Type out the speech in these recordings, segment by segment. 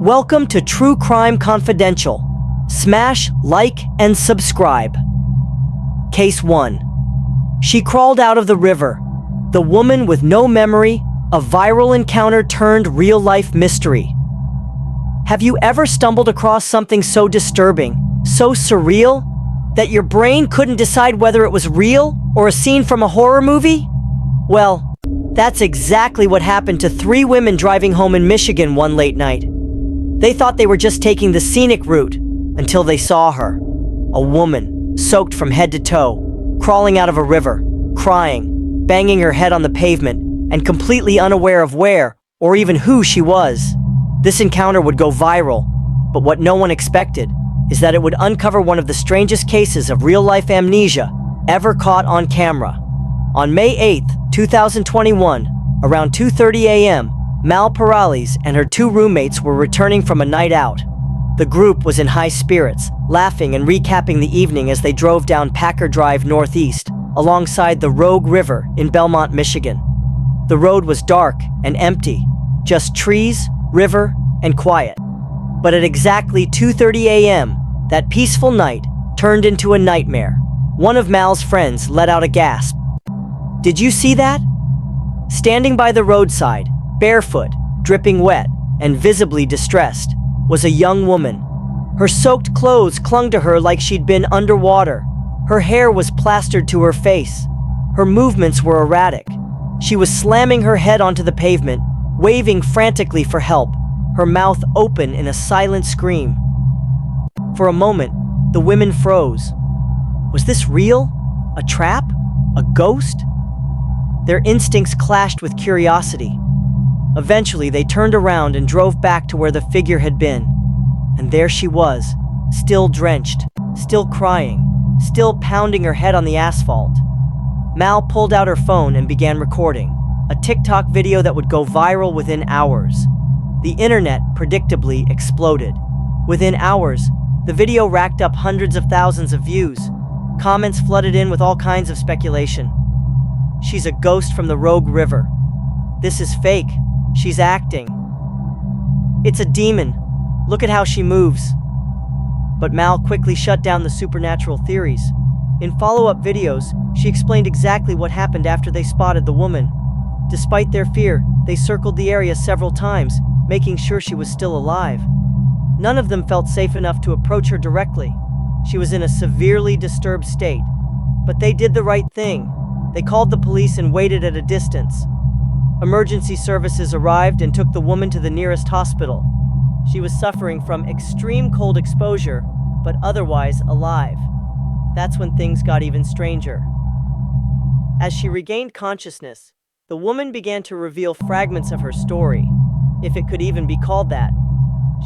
Welcome to True Crime Confidential. Smash, like, and subscribe. Case 1. She crawled out of the river. The woman with no memory, a viral encounter turned real-life mystery. Have you ever stumbled across something so disturbing, so surreal, that your brain couldn't decide whether it was real or a scene from a horror movie? Well, that's exactly what happened to 3 women driving home in Michigan one late night. They thought they were just taking the scenic route until they saw her. A woman, soaked from head to toe, crawling out of a river, crying, banging her head on the pavement, and completely unaware of where or even who she was. This encounter would go viral, but what no one expected is that it would uncover one of the strangest cases of real-life amnesia ever caught on camera. On May 8, 2021, around 2:30 a.m., Mal Perales and her 2 roommates were returning from a night out. The group was in high spirits, laughing and recapping the evening as they drove down Packer Drive northeast, alongside the Rogue River in Belmont, Michigan. The road was dark and empty, just trees, river, and quiet. But at exactly 2:30 a.m., that peaceful night turned into a nightmare. One of Mal's friends let out a gasp. Did you see that? Standing by the roadside, barefoot, dripping wet, and visibly distressed, was a young woman. Her soaked clothes clung to her like she'd been underwater. Her hair was plastered to her face. Her movements were erratic. She was slamming her head onto the pavement, waving frantically for help, her mouth open in a silent scream. For a moment, the women froze. Was this real? A trap? A ghost? Their instincts clashed with curiosity. Eventually, they turned around and drove back to where the figure had been. And there she was, still drenched, still crying, still pounding her head on the asphalt. Mal pulled out her phone and began recording, a TikTok video that would go viral within hours. The internet predictably exploded. Within hours, the video racked up hundreds of thousands of views. Comments flooded in with all kinds of speculation. She's a ghost from the Rogue River. This is fake. She's acting. It's a demon. Look at how she moves. But Mal quickly shut down the supernatural theories. In follow-up videos, she explained exactly what happened after they spotted the woman. Despite their fear, they circled the area several times, making sure she was still alive. None of them felt safe enough to approach her directly. She was in a severely disturbed state. But they did the right thing. They called the police and waited at a distance. Emergency services arrived and took the woman to the nearest hospital. She was suffering from extreme cold exposure, but otherwise alive. That's when things got even stranger. As she regained consciousness, the woman began to reveal fragments of her story, if it could even be called that.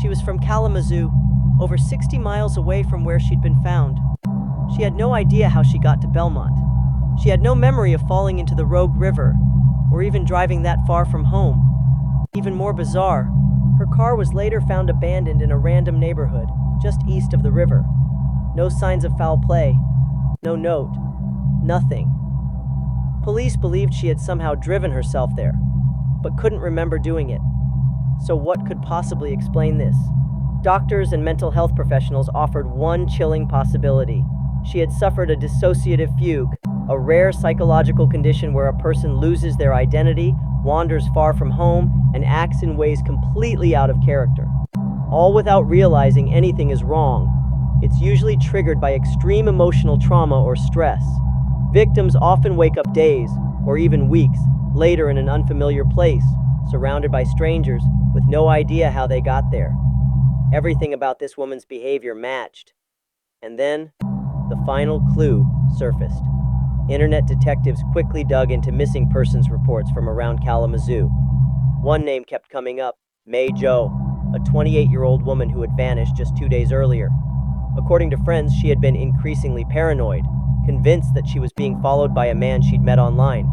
She was from Kalamazoo, over 60 miles away from where she'd been found. She had no idea how she got to Belmont. She had no memory of falling into the Rogue River, or even driving that far from home. Even more bizarre, her car was later found abandoned in a random neighborhood, just east of the river. No signs of foul play, no note, nothing. Police believed she had somehow driven herself there, but couldn't remember doing it. So what could possibly explain this? Doctors and mental health professionals offered one chilling possibility. She had suffered a dissociative fugue, a rare psychological condition where a person loses their identity, wanders far from home, and acts in ways completely out of character, all without realizing anything is wrong. It's usually triggered by extreme emotional trauma or stress. Victims often wake up days, or even weeks, later in an unfamiliar place, surrounded by strangers, with no idea how they got there. Everything about this woman's behavior matched. And then, the final clue surfaced. Internet detectives quickly dug into missing persons reports from around Kalamazoo. One name kept coming up, May Jo, a 28-year-old woman who had vanished just 2 days earlier. According to friends, she had been increasingly paranoid, convinced that she was being followed by a man she'd met online.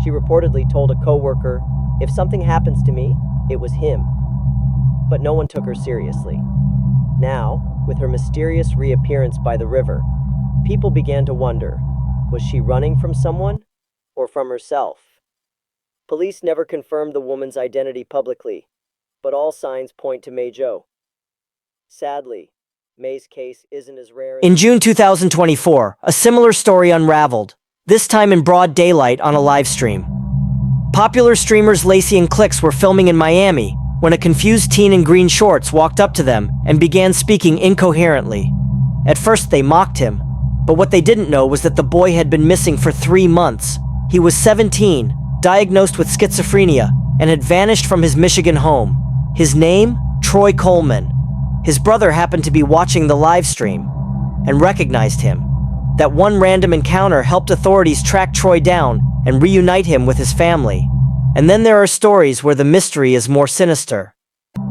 She reportedly told a coworker, "If something happens to me, it was him." But no one took her seriously. Now, with her mysterious reappearance by the river, people began to wonder, was she running from someone or from herself? Police never confirmed the woman's identity publicly, but all signs point to May Joe. Sadly, May's case isn't as rare as... In June 2024, a similar story unraveled, this time in broad daylight on a live stream. Popular streamers Lacey and Clicks were filming in Miami when a confused teen in green shorts walked up to them and began speaking incoherently. At first, they mocked him, but what they didn't know was that the boy had been missing for 3 months. He was 17, diagnosed with schizophrenia, and had vanished from his Michigan home. His name? Troy Coleman. His brother happened to be watching the live stream and recognized him. That one random encounter helped authorities track Troy down and reunite him with his family. And then there are stories where the mystery is more sinister.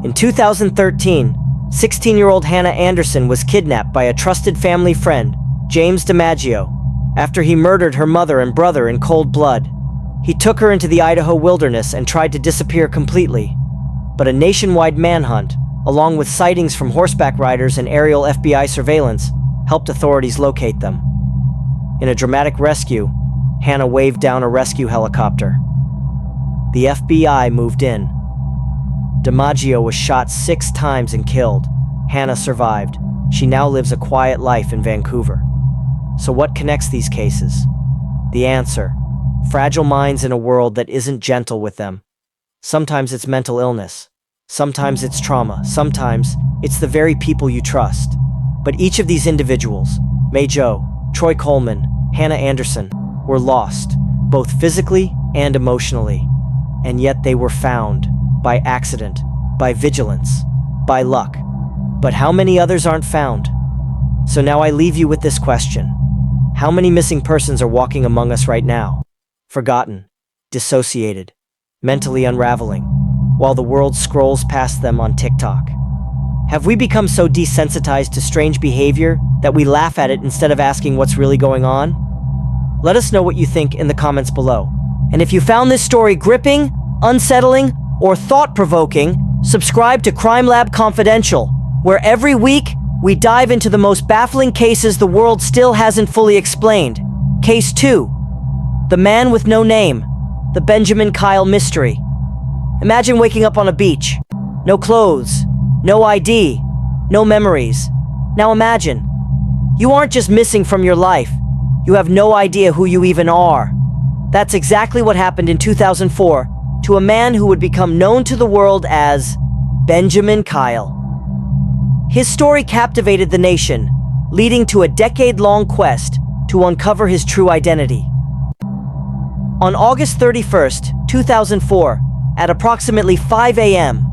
In 2013, 16-year-old Hannah Anderson was kidnapped by a trusted family friend, James DiMaggio, after he murdered her mother and brother in cold blood. He took her into the Idaho wilderness and tried to disappear completely. But a nationwide manhunt, along with sightings from horseback riders and aerial FBI surveillance, helped authorities locate them. In a dramatic rescue, Hannah waved down a rescue helicopter. The FBI moved in. DiMaggio was shot 6 times and killed. Hannah survived. She now lives a quiet life in Vancouver. So what connects these cases? The answer: fragile minds in a world that isn't gentle with them. Sometimes it's mental illness. Sometimes it's trauma. Sometimes it's the very people you trust. But each of these individuals, May Joe, Troy Coleman, Hannah Anderson, were lost, both physically and emotionally. And yet they were found, by accident, by vigilance, by luck. But how many others aren't found? So now I leave you with this question. How many missing persons are walking among us right now? Forgotten, dissociated, mentally unraveling, while the world scrolls past them on TikTok. Have we become so desensitized to strange behavior that we laugh at it instead of asking what's really going on? Let us know what you think in the comments below. And if you found this story gripping, unsettling, or thought-provoking, subscribe to Crime Lab Confidential, where every week we dive into the most baffling cases the world still hasn't fully explained. Case 2. The Man with No Name. The Benjaman Kyle Mystery. Imagine waking up on a beach. No clothes, no ID, no memories. Now imagine, you aren't just missing from your life, you have no idea who you even are. That's exactly what happened in 2004 to a man who would become known to the world as Benjaman Kyle. His story captivated the nation, leading to a decade-long quest to uncover his true identity. On August 31st, 2004, at approximately 5 a.m.,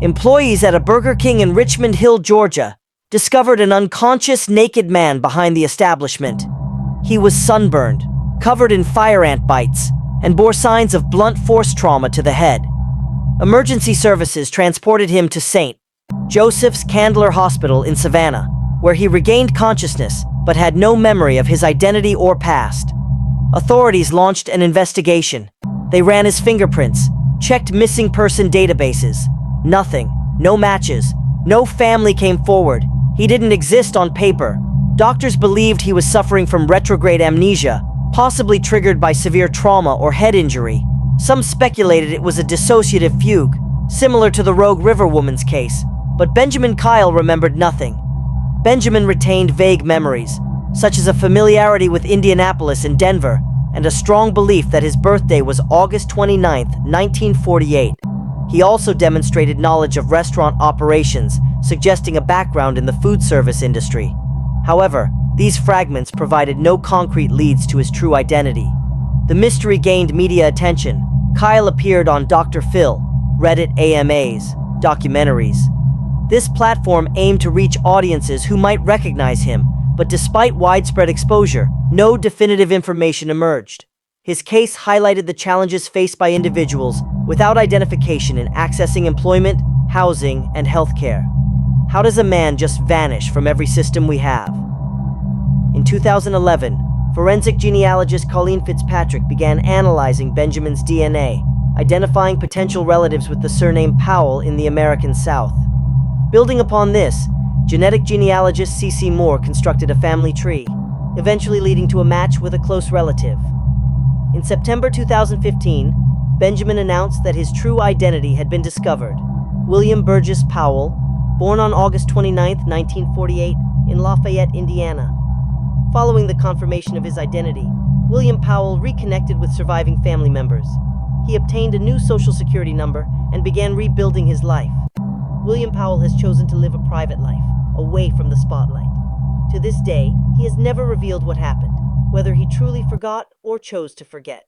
employees at a Burger King in Richmond Hill, Georgia, discovered an unconscious, naked man behind the establishment. He was sunburned, covered in fire ant bites, and bore signs of blunt force trauma to the head. Emergency services transported him to St. Joseph's Candler Hospital in Savannah, where he regained consciousness but had no memory of his identity or past. Authorities launched an investigation. They ran his fingerprints, checked missing person databases. Nothing. No matches. No family came forward. He didn't exist on paper. Doctors believed he was suffering from retrograde amnesia, possibly triggered by severe trauma or head injury. Some speculated it was a dissociative fugue, similar to the Rogue River woman's case, but Benjaman Kyle remembered nothing. Benjaman retained vague memories, such as a familiarity with Indianapolis and Denver, and a strong belief that his birthday was August 29, 1948. He also demonstrated knowledge of restaurant operations, suggesting a background in the food service industry. However, these fragments provided no concrete leads to his true identity. The mystery gained media attention. Kyle appeared on Dr. Phil, Reddit AMAs, documentaries. This platform aimed to reach audiences who might recognize him, but despite widespread exposure, no definitive information emerged. His case highlighted the challenges faced by individuals without identification in accessing employment, housing, and healthcare. How does a man just vanish from every system we have? In 2011, forensic genealogist Colleen Fitzpatrick began analyzing Benjaman's DNA, identifying potential relatives with the surname Powell in the American South. Building upon this, genetic genealogist C.C. Moore constructed a family tree, eventually leading to a match with a close relative. In September 2015, Benjaman announced that his true identity had been discovered. William Burgess Powell, born on August 29, 1948, in Lafayette, Indiana. Following the confirmation of his identity, William Powell reconnected with surviving family members. He obtained a new social security number and began rebuilding his life. William Powell has chosen to live a private life, away from the spotlight. To this day, he has never revealed what happened, whether he truly forgot or chose to forget.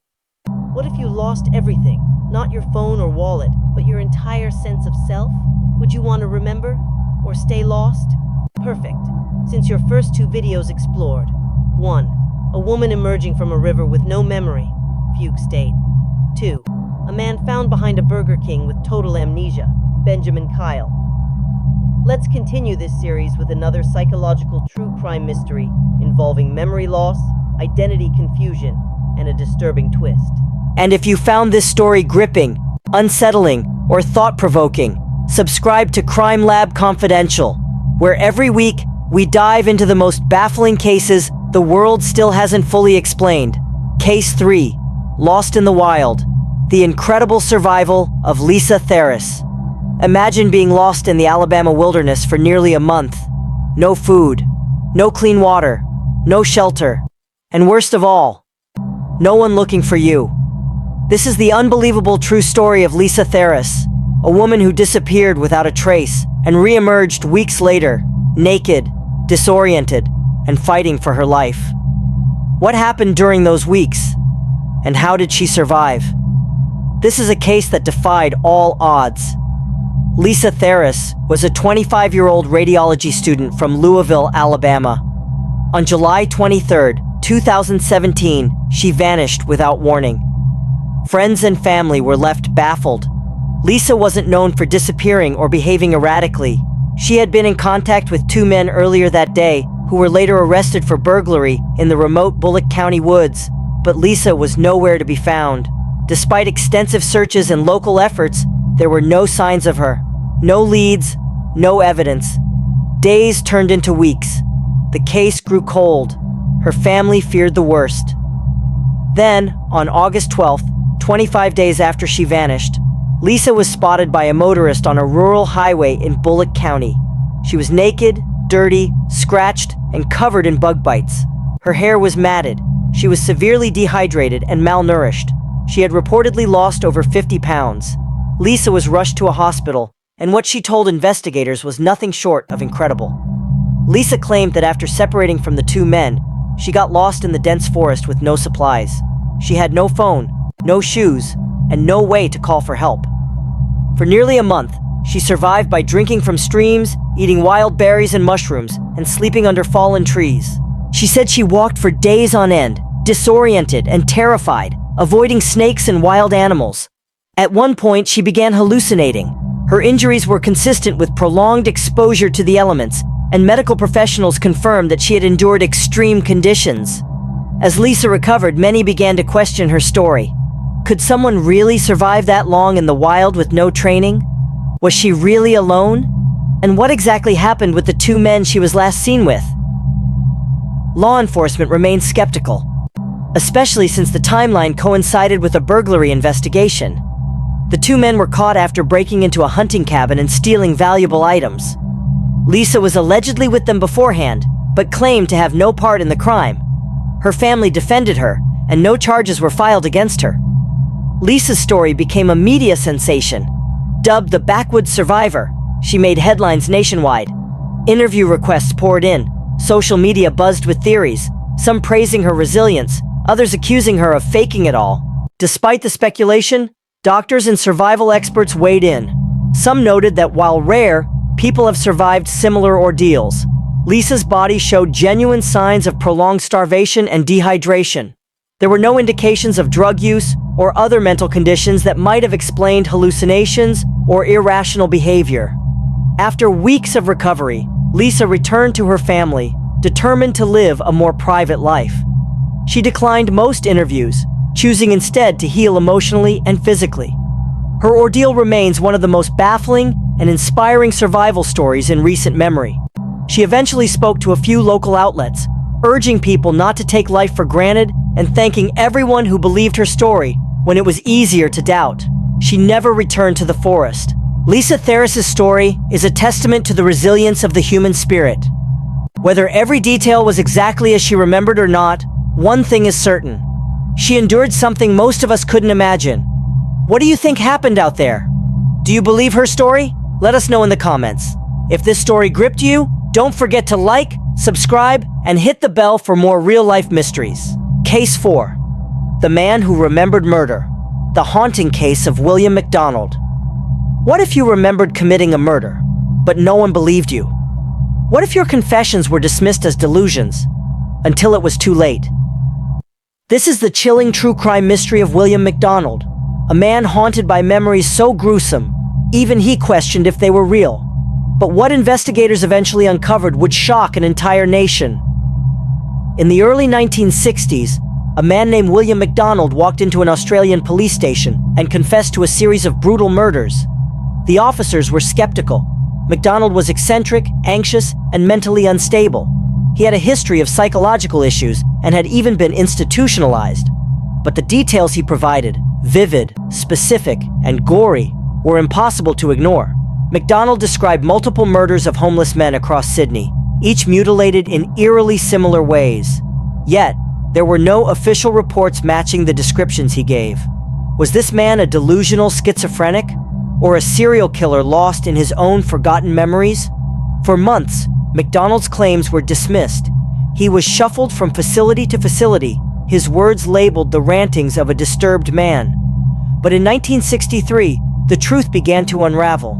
What if you lost everything, not your phone or wallet, but your entire sense of self? Would you want to remember or stay lost? Perfect, since your first two videos explored. 1. A woman emerging from a river with no memory, fugue state. 2. A man found behind a Burger King with total amnesia, Benjaman Kyle. Let's continue this series with another psychological true crime mystery involving memory loss, identity confusion, and a disturbing twist. And if you found this story gripping, unsettling, or thought-provoking, subscribe to Crime Lab Confidential, where every week we dive into the most baffling cases the world still hasn't fully explained. Case 3, Lost in the Wild, the incredible survival of Lisa Theris. Imagine being lost in the Alabama wilderness for nearly a month. No food, no clean water, no shelter, and worst of all, no one looking for you. This is the unbelievable true story of Lisa Theris, a woman who disappeared without a trace and re-emerged weeks later, naked, disoriented, and fighting for her life. What happened during those weeks? And how did she survive? This is a case that defied all odds. Lisa Theris was a 25-year-old radiology student from Louisville, Alabama. On July 23, 2017, she vanished without warning. Friends and family were left baffled. Lisa wasn't known for disappearing or behaving erratically. She had been in contact with two men earlier that day who were later arrested for burglary in the remote Bullock County woods, but Lisa was nowhere to be found. Despite extensive searches and local efforts, there were no signs of her. No leads, no evidence. Days turned into weeks. The case grew cold. Her family feared the worst. Then, on August 12th, 25 days after she vanished, Lisa was spotted by a motorist on a rural highway in Bullock County. She was naked, dirty, scratched, and covered in bug bites. Her hair was matted. She was severely dehydrated and malnourished. She had reportedly lost over 50 pounds. Lisa was rushed to a hospital, and what she told investigators was nothing short of incredible. Lisa claimed that after separating from the two men, she got lost in the dense forest with no supplies. She had no phone, no shoes, and no way to call for help. For nearly a month, she survived by drinking from streams, eating wild berries and mushrooms, and sleeping under fallen trees. She said she walked for days on end, disoriented and terrified, avoiding snakes and wild animals. At one point, she began hallucinating. Her injuries were consistent with prolonged exposure to the elements, and medical professionals confirmed that she had endured extreme conditions. As Lisa recovered, many began to question her story. Could someone really survive that long in the wild with no training? Was she really alone? And what exactly happened with the two men she was last seen with? Law enforcement remained skeptical, especially since the timeline coincided with a burglary investigation. The two men were caught after breaking into a hunting cabin and stealing valuable items. Lisa was allegedly with them beforehand, but claimed to have no part in the crime. Her family defended her, and no charges were filed against her. Lisa's story became a media sensation. Dubbed the backwoods survivor, she made headlines nationwide. Interview requests poured in, social media buzzed with theories, some praising her resilience, others accusing her of faking it all. Despite the speculation, doctors and survival experts weighed in. Some noted that while rare, people have survived similar ordeals. Lisa's body showed genuine signs of prolonged starvation and dehydration. There were no indications of drug use or other mental conditions that might have explained hallucinations or irrational behavior. After weeks of recovery, Lisa returned to her family, determined to live a more private life. She declined most interviews, choosing instead to heal emotionally and physically. Her ordeal remains one of the most baffling and inspiring survival stories in recent memory. She eventually spoke to a few local outlets, urging people not to take life for granted and thanking everyone who believed her story when it was easier to doubt. She never returned to the forest, Lisa Theris's story is a testament to the resilience of the human spirit. Whether every detail was exactly as she remembered or not, one thing is certain. She endured something most of us couldn't imagine. What do you think happened out there? Do you believe her story? Let us know in the comments. If this story gripped you, don't forget to like, subscribe, and hit the bell for more real-life mysteries. Case 4. The Man Who Remembered Murder. The haunting case of William McDonald. What if you remembered committing a murder, but no one believed you? What if your confessions were dismissed as delusions, until it was too late? This is the chilling true crime mystery of William McDonald, a man haunted by memories so gruesome, even he questioned if they were real. But what investigators eventually uncovered would shock an entire nation. In the early 1960s, a man named William McDonald walked into an Australian police station and confessed to a series of brutal murders. The officers were skeptical. McDonald was eccentric, anxious, and mentally unstable. He had a history of psychological issues and had even been institutionalized. But the details he provided, vivid, specific, and gory, were impossible to ignore. McDonald described multiple murders of homeless men across Sydney, each mutilated in eerily similar ways. Yet, there were no official reports matching the descriptions he gave. Was this man a delusional schizophrenic, or a serial killer lost in his own forgotten memories? For months, McDonald's claims were dismissed. He was shuffled from facility to facility, his words labeled the rantings of a disturbed man. But in 1963, the truth began to unravel.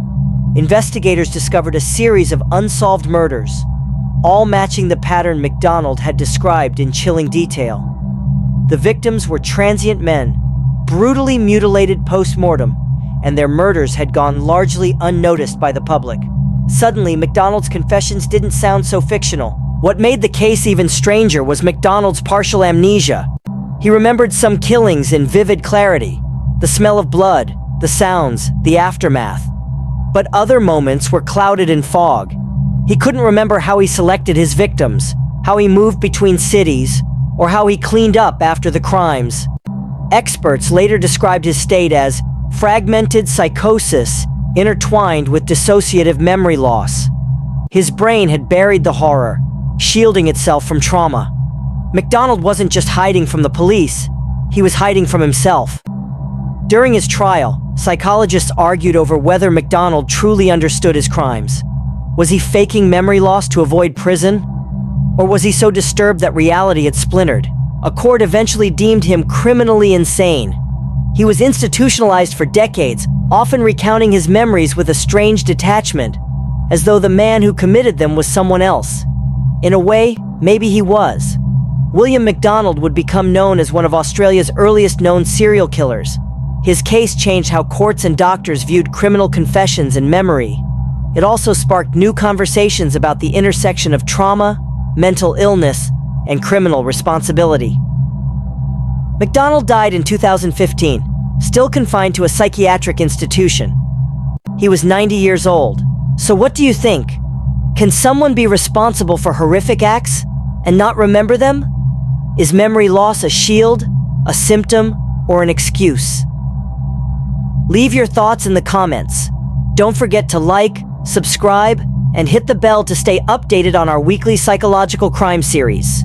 Investigators discovered a series of unsolved murders, all matching the pattern McDonald had described in chilling detail. The victims were transient men, brutally mutilated post-mortem, and their murders had gone largely unnoticed by the public. Suddenly, McDonald's confessions didn't sound so fictional. What made the case even stranger was McDonald's partial amnesia. He remembered some killings in vivid clarity, the smell of blood, the sounds, the aftermath. But other moments were clouded in fog. He couldn't remember how he selected his victims, how he moved between cities, or how he cleaned up after the crimes. Experts later described his state as fragmented psychosis intertwined with dissociative memory loss. His brain had buried the horror, shielding itself from trauma. McDonald wasn't just hiding from the police, he was hiding from himself. During his trial, psychologists argued over whether McDonald truly understood his crimes. Was he faking memory loss to avoid prison? Or was he so disturbed that reality had splintered? A court eventually deemed him criminally insane. He was institutionalized for decades, often recounting his memories with a strange detachment, as though the man who committed them was someone else. In a way, maybe he was. William McDonald would become known as one of Australia's earliest known serial killers. His case changed how courts and doctors viewed criminal confessions and memory. It also sparked new conversations about the intersection of trauma, mental illness, and criminal responsibility. McDonald died in 2015, still confined to a psychiatric institution. He was 90 years old. So what do you think? Can someone be responsible for horrific acts and not remember them? Is memory loss a shield, a symptom, or an excuse? Leave your thoughts in the comments. Don't forget to like, subscribe, and hit the bell to stay updated on our weekly psychological crime series.